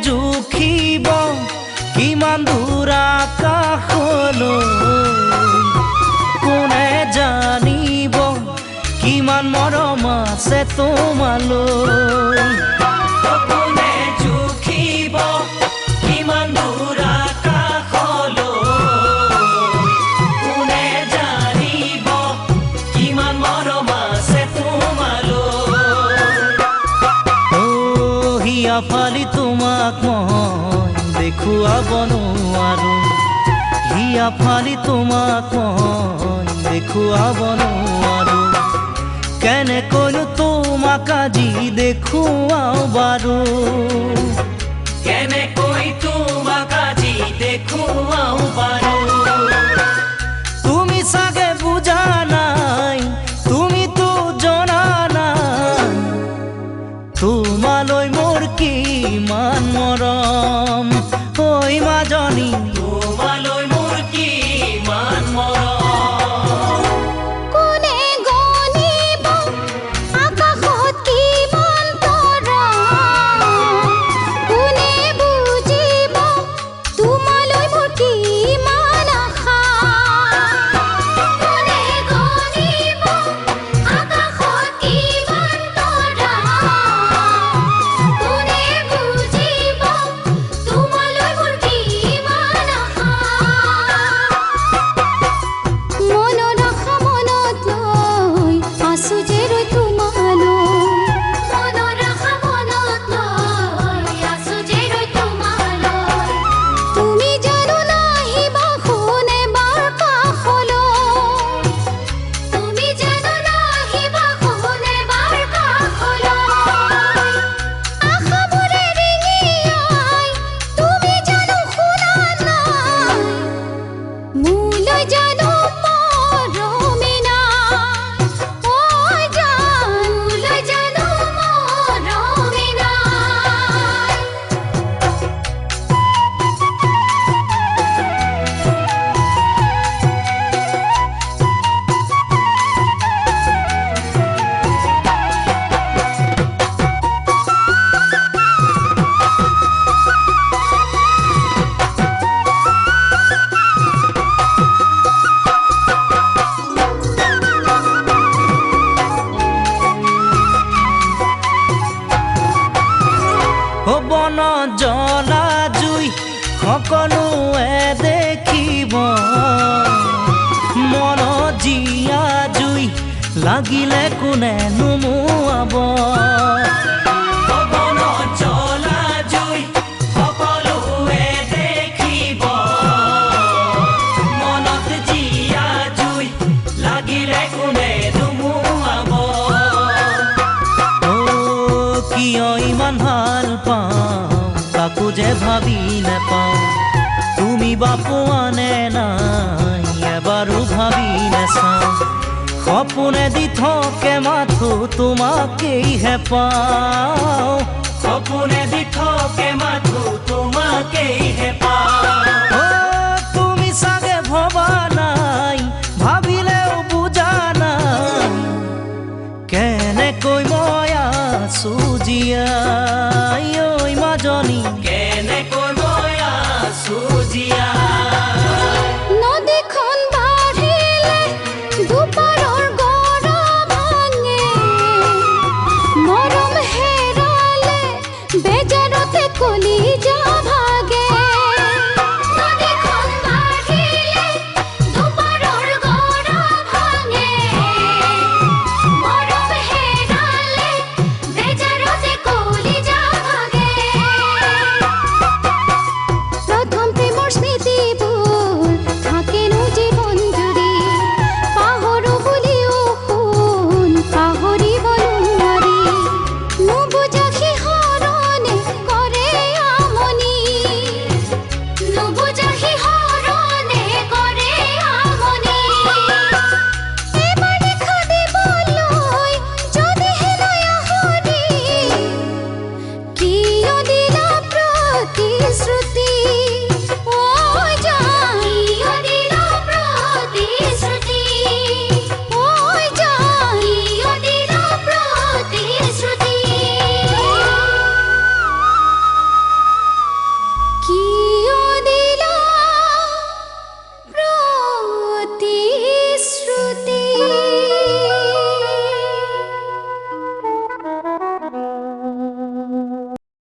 জুখিব কিমান দূৰ আকাশলৈ কোনে জানিব কিমান মৰম আছে তোমালৈ কোনে জুখিব কিমান দূৰ আকাশলৈ কোনে জানিব কিমান মৰম আছে তোমালৈ হিয়া ফালি তোমাক মই দেখুৱাব নোৱাৰো হিয়া ফালি তোমাক মই দেখুৱাব নোৱাৰো কেনেকৈনো তোমাক আজি দেখুৱাও বাৰু কেনেকৈ তোমাক আজি দেখুৱাও বাৰু তুমি চাগে বুজা নাই তুমিতো জনা নাই তোমালৈ মোৰ কিমান মৰম ঐ মাজনী তোমালৈ মোৰ কিমান মৰম বন জ্বলা জুই সকলোৱে দেখিব মন জীয়া জুই লাগিলে কোনে নুমুৱাব বন জ্বলা জুই সকলোৱে দেখিব মনত জীয়া জুই লাগিলে কোনে নুমুৱাব কিয় ইমান ভাল পাওঁ তাকো যে ভাবি নাপাওঁ তুমি বা পোৱা নে নাই এবাৰো ভাবি নাচাওঁ সপোনে দি থাকে মাথো তোমাকেইহে পাওঁ সপোনে দি থাকে মাথো তোমাকেইহে পাওঁ তুমি চাগে ভবা নাই ভাবিলেও বুজা নাই কেনেকৈ মই আছো জীয়াই ঐ মাজনী কেনেকৈ মই আছো জীয়াই নদীখন বাঢ়িলে দুপাৰৰ গৰা ভাঙে মৰম হেৰালে বেজাৰতে কলি